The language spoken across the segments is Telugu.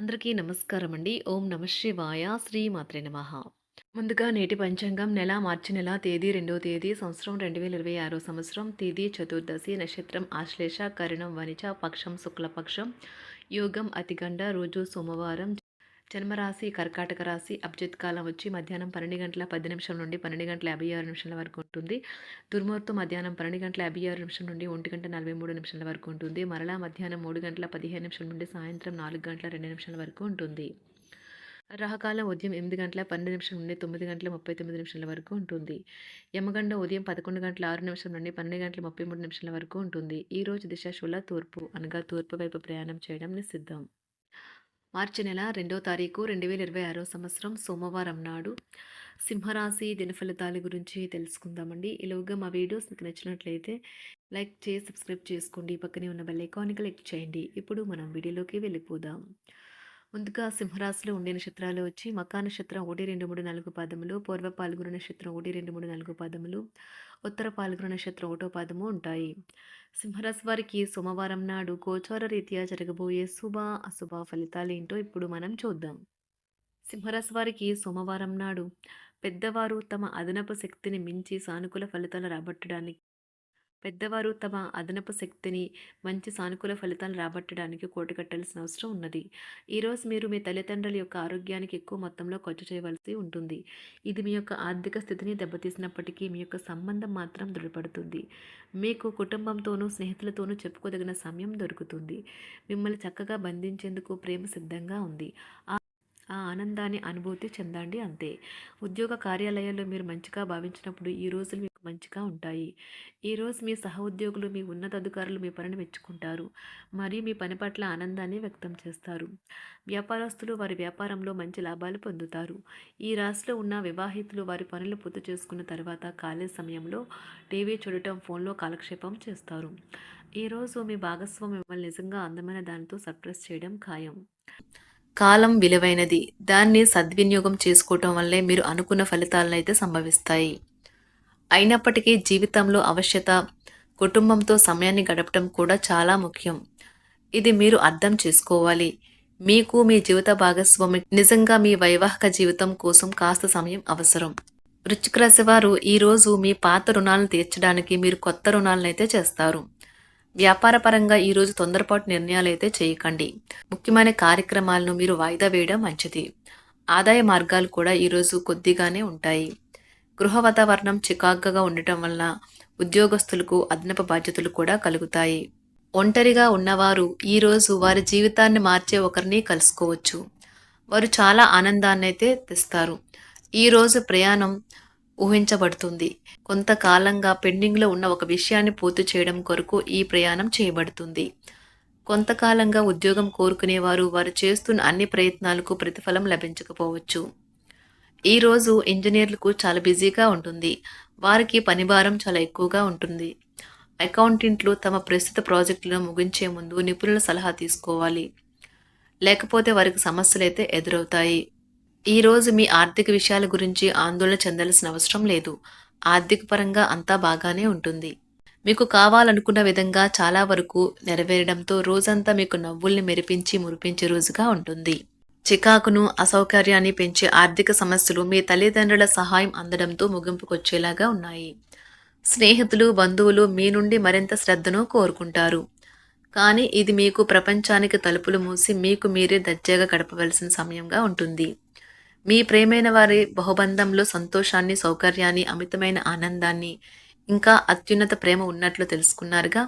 అందరికీ నమస్కారం అండి. ఓం నమ శివాయ. శ్రీ మాత్రే నమః. ముందుగా నేటి పంచాంగం మార్చి నెల తేదీ 2వ తేదీ సంవత్సరం 2026 సంవత్సరం తేదీ చతుర్దశి నక్షత్రం ఆశ్లేష కరణం వనిచ పక్షం శుక్లపక్షం యోగం అతిగండ రోజు సోమవారం జన్మరాశి కర్కాటక రాశి అభిజిత్ కాలం వచ్చి మధ్యాహ్నం 12 గంటల 10 నిమిషాల నుండి 12 గంటల 56 నిమిషాల వరకు ఉంటుంది. దుర్ముహూర్తం మధ్యాహ్నం 12 గంటల 56 నిమిషాల నుండి 1 గంట 43 నిమిషాల వరకు ఉంటుంది. మరలా మధ్యాహ్నం 3 గంటల 15 నిమిషాల నుండి సాయంత్రం 4 గంటల 2 నిమిషాల వరకు ఉంటుంది. రాహుకాలం ఉదయం 8 గంటల 12 నిమిషాల నుండి 9 గంటల 39 నిమిషాల వరకు ఉంటుంది. యమగండ ఉదయం 11 గంటల 6 నిమిషాల నుండి 12 గంటల 33 నిమిషాల వరకు ఉంటుంది. ఈ రోజు దిశ శూల తూర్పు అనగా తూర్పు వైపు ప్రయాణం చేయడం నిషిద్ధం. మార్చి నెల 2వ తారీఖు 2026 సంవత్సరం సోమవారం నాడు సింహరాశి దినఫలితాల గురించి తెలుసుకుందామండి. ఈలోగా మా వీడియోస్ మీకు నచ్చినట్లయితే లైక్ చేసి సబ్స్క్రైబ్ చేసుకోండి. పక్కనే ఉన్న బెల్ ఐకాన్ని క్లిక్ చేయండి. ఇప్పుడు మనం వీడియోలోకి వెళ్ళిపోదాం. ముందుగా సింహరాశిలో ఉండే నక్షత్రాలు వచ్చి మకా నక్షత్రం 1, 2, 3, 4 పాదములు, పూర్వ పాల్గొన నక్షత్రం 1, 2, 3, 4 పాదములు, ఉత్తర పాల్గొన నక్షత్రం 1వ పాదము ఉంటాయి. సింహరాశి వారికి సోమవారం నాడు గోచార రీత్యా జరగబోయే శుభ అశుభ ఫలితాలు ఏంటో ఇప్పుడు మనం చూద్దాం. సింహరాశి వారికి సోమవారం నాడు పెద్దవారు తమ అదనపు శక్తిని మించి సానుకూల ఫలితాలు రాబట్టడానికి మంచి సానుకూల ఫలితాలు రాబట్టడానికి కూటగట్టాల్సిన అవసరం ఉన్నది. ఈరోజు మీరు మీ తల్లిదండ్రుల యొక్క ఆరోగ్యానికి ఎక్కువ మొత్తంలో ఖర్చు చేయవలసి ఉంటుంది. ఇది మీ యొక్క ఆర్థిక స్థితిని దెబ్బతీసినప్పటికీ మీ యొక్క సంబంధం మాత్రం దృఢపడుతుంది. మీకు కుటుంబంతోనూ స్నేహితులతోనూ చెప్పుకోదగిన సమయం దొరుకుతుంది. మిమ్మల్ని చక్కగా బంధించేందుకు ప్రేమ సిద్ధంగా ఉంది. ఆ ఆనందాన్ని అనుభూతి చెందండి అంతే. ఉద్యోగ కార్యాలయాల్లో మీరు మంచిగా భావించినప్పుడు ఈ రోజులు మీకు మంచిగా ఉంటాయి. ఈరోజు మీ సహోద్యోగులు మీ ఉన్నతాధికారులు మీ పనిని మెచ్చుకుంటారు మరియు మీ పని పట్ల ఆనందాన్ని వ్యక్తం చేస్తారు. వ్యాపారస్తులు వారి వ్యాపారంలో మంచి లాభాలు పొందుతారు. ఈ రాశిలో ఉన్న వివాహితులు వారి పనులు పూర్తి చేసుకున్న తర్వాత ఖాళీ సమయంలో టీవీ చూడటం, ఫోన్లో కాలక్షేపం చేస్తారు. ఈరోజు మీ భాగస్వామి మిమ్మల్ని నిజంగా అందమైన దానితో సర్ప్రైజ్ చేయడం ఖాయం. కాలం విలువైనది. దాన్ని సద్వినియోగం చేసుకోవటం వల్లే మీరు అనుకున్న ఫలితాలను అయితే సంభవిస్తాయి. అయినప్పటికీ జీవితంలో అవశ్యత కుటుంబంతో సమయాన్ని గడపడం కూడా చాలా ముఖ్యం. ఇది మీరు అర్థం చేసుకోవాలి. మీకు మీ జీవిత భాగస్వామి నిజంగా మీ వైవాహిక జీవితం కోసం కాస్త సమయం అవసరం. వృశ్చిక రాశి వారు ఈరోజు మీ పాత రుణాలను తీర్చడానికి మీరు కొత్త రుణాలను అయితే చేస్తారు. వ్యాపారపరంగా ఈరోజు తొందరపాటు నిర్ణయాలు అయితే చేయకండి. ముఖ్యమైన కార్యక్రమాలను మీరు వాయిదా వేయడం మంచిది. ఆదాయ మార్గాలు కూడా ఈరోజు కొద్దిగానే ఉంటాయి. గృహ వాతావరణం చికాకుగా ఉండటం వల్ల ఉద్యోగస్తులకు అదనపు బాధ్యతలు కూడా కలుగుతాయి. ఒంటరిగా ఉన్నవారు ఈరోజు వారి జీవితాన్ని మార్చే ఒకరిని కలుసుకోవచ్చు. వారు చాలా ఆనందాన్ని అయితే తెస్తారు. ఈరోజు ప్రయాణం ఊహించబడుతుంది. కొంతకాలంగా పెండింగ్లో ఉన్న ఒక విషయాన్ని పూర్తి చేయడం కొరకు ఈ ప్రయాణం చేయబడుతుంది. కొంతకాలంగా ఉద్యోగం కోరుకునేవారు వారు చేస్తున్న అన్ని ప్రయత్నాలకు ప్రతిఫలం లభించకపోవచ్చు. ఈరోజు ఇంజనీర్లకు చాలా బిజీగా ఉంటుంది. వారికి పనిభారం చాలా ఎక్కువగా ఉంటుంది. అకౌంటెంట్లు తమ ప్రస్తుత ప్రాజెక్టులను ముగించే ముందు నిపుణుల సలహా తీసుకోవాలి. లేకపోతే వారికి సమస్యలైతే ఎదురవుతాయి. ఈరోజు మీ ఆర్థిక విషయాల గురించి ఆందోళన చెందాల్సిన అవసరం లేదు. ఆర్థిక పరంగా అంతా బాగానే ఉంటుంది. మీకు కావాలనుకున్న విధంగా చాలా వరకు నెరవేరడంతో రోజంతా మీకు నవ్వుల్ని మెరిపించి మురిపించే రోజుగా ఉంటుంది. చికాకును అసౌకర్యాన్ని పెంచే ఆర్థిక సమస్యలు మీ తల్లిదండ్రుల సహాయం అందడంతో ముగింపుకొచ్చేలాగా ఉన్నాయి. స్నేహితులు బంధువులు మీ నుండి మరింత శ్రద్ధను కోరుకుంటారు. కానీ ఇది మీకు ప్రపంచానికి తలుపులు మూసి మీకు మీరే దర్జాగా గడపవలసిన సమయంగా ఉంటుంది. మీ ప్రేమైన వారి బహుబంధంలో సంతోషాన్ని, సౌకర్యాన్ని, అమితమైన ఆనందాన్ని, ఇంకా అత్యున్నత ప్రేమ ఉన్నట్లు తెలుసుకున్నారుగా.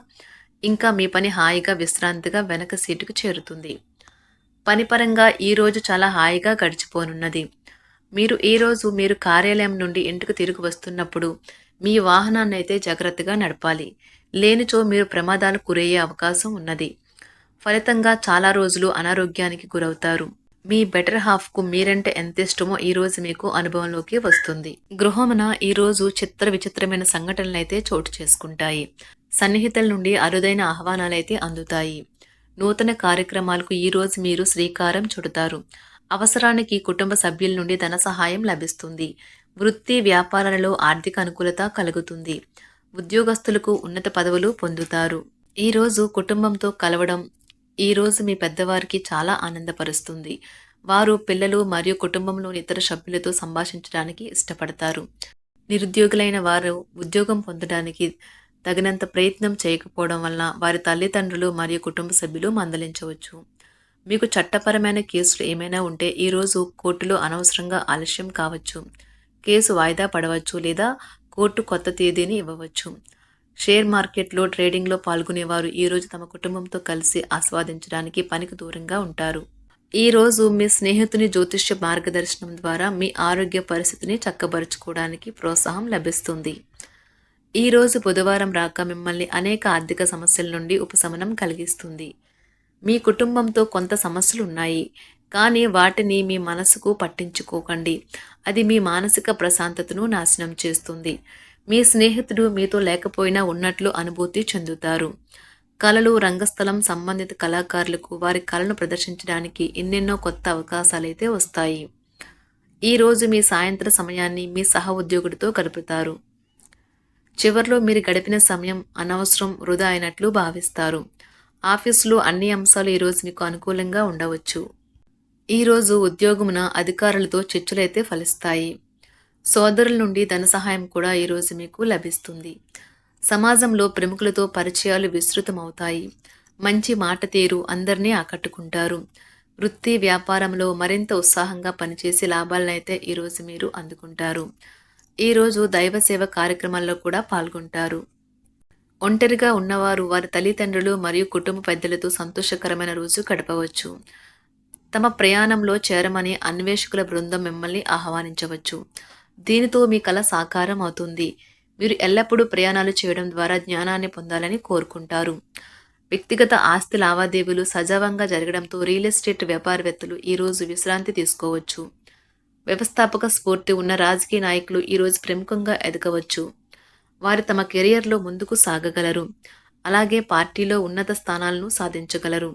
ఇంకా మీ పని హాయిగా విశ్రాంతిగా వెనక సీటుకు చేరుతుంది. పనిపరంగా ఈరోజు చాలా హాయిగా గడిచిపోనున్నది. మీరు కార్యాలయం నుండి ఇంటికి తిరిగి వస్తున్నప్పుడు మీ వాహనాన్ని అయితే జాగ్రత్తగా నడపాలి. లేనిచో మీరు ప్రమాదాలకు గురయ్యే అవకాశం ఉన్నది. ఫలితంగా చాలా రోజులు అనారోగ్యానికి గురవుతారు. మీ బెటర్ హాఫ్కు మీరంటే ఎంత ఇష్టమో ఈరోజు మీకు అనుభవంలోకి వస్తుంది. గృహమున ఈరోజు విచిత్రమైన సంఘటనలు అయితే చోటు చేసుకుంటాయి. సన్నిహితుల నుండి అరుదైన ఆహ్వానాలైతే అందుతాయి. నూతన కార్యక్రమాలకు ఈరోజు మీరు శ్రీకారం చుడతారు. అవసరానికి కుటుంబ సభ్యుల నుండి ధన సహాయం లభిస్తుంది. వృత్తి వ్యాపారాలలో ఆర్థిక అనుకూలత కలుగుతుంది. ఉద్యోగస్తులకు ఉన్నత పదవులు పొందుతారు. ఈరోజు కుటుంబంతో కలవడం, ఈరోజు మీ పెద్దవారికి చాలా ఆనందపరుస్తుంది. వారు పిల్లలు మరియు కుటుంబంలోని ఇతర సభ్యులతో సంభాషించడానికి ఇష్టపడతారు. నిరుద్యోగులైన వారు ఉద్యోగం పొందడానికి తగినంత ప్రయత్నం చేయకపోవడం వలన వారి తల్లిదండ్రులు మరియు కుటుంబ సభ్యులు మందలించవచ్చు. మీకు చట్టపరమైన కేసులు ఏమైనా ఉంటే ఈరోజు కోర్టులో అనవసరంగా ఆలస్యం కావచ్చు. కేసు వాయిదా పడవచ్చు లేదా కోర్టు కొత్త తేదీని ఇవ్వవచ్చు. షేర్ మార్కెట్లో ట్రేడింగ్లో పాల్గొనేవారు ఈరోజు తమ కుటుంబంతో కలిసి ఆస్వాదించడానికి పనికి దూరంగా ఉంటారు. ఈరోజు మీ స్నేహితుని జ్యోతిష్య మార్గదర్శనం ద్వారా మీ ఆరోగ్య పరిస్థితిని చక్కబరుచుకోవడానికి ప్రోత్సాహం లభిస్తుంది. ఈరోజు బుధవారం రాక మిమ్మల్ని అనేక ఆర్థిక సమస్యల నుండి ఉపశమనం కలిగిస్తుంది. మీ కుటుంబంతో కొంత సమస్యలు ఉన్నాయి, కానీ వాటిని మీ మనసుకు పట్టించుకోకండి. అది మీ మానసిక ప్రశాంతతను నాశనం చేస్తుంది. మీ స్నేహితుడు మీతో లేకపోయినా ఉన్నట్లు అనుభూతి చెందుతారు. కళలు, రంగస్థలం సంబంధిత కళాకారులకు వారి కళను ప్రదర్శించడానికి ఎన్నెన్నో కొత్త అవకాశాలైతే వస్తాయి. ఈరోజు మీ సాయంత్ర సమయాన్ని మీ సహ ఉద్యోగుడితో గడుపుతారు. చివర్లో మీరు గడిపిన సమయం అనవసరం, వృధా అయినట్లు భావిస్తారు. ఆఫీసులో అన్ని అంశాలు ఈరోజు మీకు అనుకూలంగా ఉండవచ్చు. ఈరోజు ఉద్యోగమున అధికారులతో చర్చలైతే ఫలిస్తాయి. సోదరుల నుండి ధన సహాయం కూడా ఈరోజు మీకు లభిస్తుంది. సమాజంలో ప్రముఖులతో పరిచయాలు విస్తృతమవుతాయి. మంచి మాట తీరు అందరినీ ఆకట్టుకుంటారు. వృత్తి వ్యాపారంలో మరింత ఉత్సాహంగా పనిచేసి లాభాలనైతే ఈరోజు మీరు అందుకుంటారు. ఈరోజు దైవ సేవ కార్యక్రమాల్లో కూడా పాల్గొంటారు. ఒంటరిగా ఉన్నవారు వారి తల్లిదండ్రులు మరియు కుటుంబ పెద్దలతో సంతోషకరమైన రోజు గడపవచ్చు. తమ ప్రయాణంలో చేరమని అన్వేషకుల బృందం మిమ్మల్ని ఆహ్వానించవచ్చు. దీనితో మీ కల సాకారం అవుతుంది. మీరు ఎల్లప్పుడూ ప్రయాణాలు చేయడం ద్వారా జ్ఞానాన్ని పొందాలని కోరుకుంటారు. వ్యక్తిగత ఆస్తి లావాదేవీలు సజావంగా జరగడంతో రియల్ ఎస్టేట్ వ్యాపారవేత్తలు ఈరోజు విశ్రాంతి తీసుకోవచ్చు. వ్యవస్థాపక స్ఫూర్తి ఉన్న రాజకీయ నాయకులు ఈరోజు ప్రముఖంగా ఎదగవచ్చు. వారు తమ కెరియర్లో ముందుకు సాగగలరు. అలాగే పార్టీలో ఉన్నత స్థానాలను సాధించగలరు.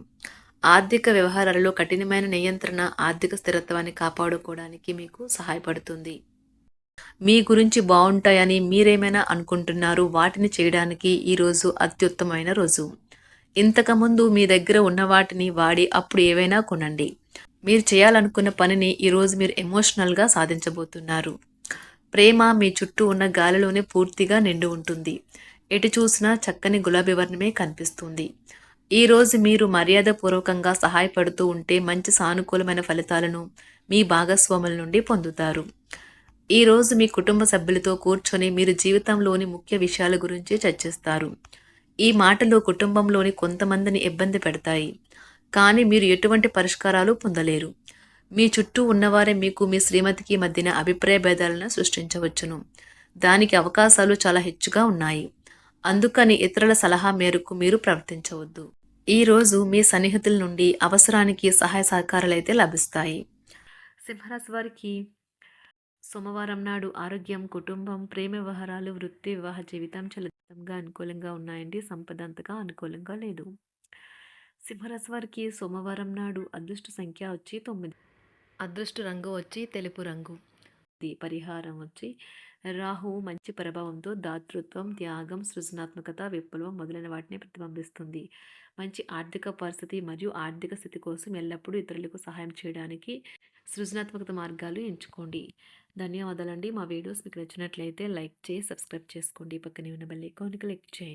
ఆర్థిక వ్యవహారాలలో కఠినమైన నియంత్రణ ఆర్థిక స్థిరత్వాన్ని కాపాడుకోవడానికి మీకు సహాయపడుతుంది. మీ గురించి బాగుంటాయని మీరేమైనా అనుకుంటున్నారు, వాటిని చేయడానికి ఈరోజు అత్యుత్తమైన రోజు. ఇంతకుముందు మీ దగ్గర ఉన్న వాటిని వాడి అప్పుడు ఏవైనా కొనండి. మీరు చేయాలనుకున్న పనిని ఈరోజు మీరు ఎమోషనల్గా సాధించబోతున్నారు. ప్రేమ మీ చుట్టూ ఉన్న గాలిలోనే పూర్తిగా నిండి ఉంటుంది. ఎటు చూసినా చక్కని గులాబీ వర్ణమే కనిపిస్తుంది. ఈరోజు మీరు మర్యాదపూర్వకంగా సహాయపడుతూ ఉంటే మంచి సానుకూలమైన ఫలితాలను మీ భాగస్వాముల నుండి పొందుతారు. ఈరోజు మీ కుటుంబ సభ్యులతో కూర్చొని మీరు జీవితంలోని ముఖ్య విషయాల గురించి చర్చిస్తారు. ఈ మాటలు కుటుంబంలోని కొంతమందిని ఇబ్బంది పెడతాయి, కానీ మీరు ఎటువంటి పరిష్కారాలు పొందలేరు. మీ చుట్టూ ఉన్నవారే మీకు మీ శ్రీమతికి మధ్యన అభిప్రాయ భేదాలను సృష్టించవచ్చును. దానికి అవకాశాలు చాలా హెచ్చుగా ఉన్నాయి. అందుకని ఇతరుల సలహా మేరకు మీరు ప్రవర్తించవద్దు. ఈరోజు మీ సన్నిహితుల నుండి అవసరానికి సహాయ సహకారాలైతే లభిస్తాయి. సింహరాశి వారికి సోమవారం నాడు ఆరోగ్యం, కుటుంబం, ప్రేమ వ్యవహారాలు, వృత్తి, వివాహ జీవితం చాలా అనుకూలంగా ఉన్నాయండి. సంపద అంతగా అనుకూలంగా లేదు. సింహరాశి వారికి సోమవారం నాడు అదృష్ట సంఖ్య వచ్చి 9, అదృష్ట రంగు వచ్చి తెలుపు రంగు. పరిహారం వచ్చి రాహువు మంచి ప్రభావంతో దాతృత్వం, త్యాగం, సృజనాత్మకత, విప్లవం మొదలైన వాటిని ప్రతిబింబిస్తుంది. మంచి ఆర్థిక పరిస్థితి మరియు ఆర్థిక స్థితి కోసం ఎల్లప్పుడూ ఇతరులకు సహాయం చేయడానికి సృజనాత్మకత మార్గాలు ఎంచుకోండి. ధన్యవాదాలండి. మా వీడియోస్ మీకు నచ్చినట్లయితే లైక్ చేసి సబ్స్క్రైబ్ చేసుకోండి. పక్కనే ఉన్న బెల్ ఐకాన్కి క్లిక్ చేయండి.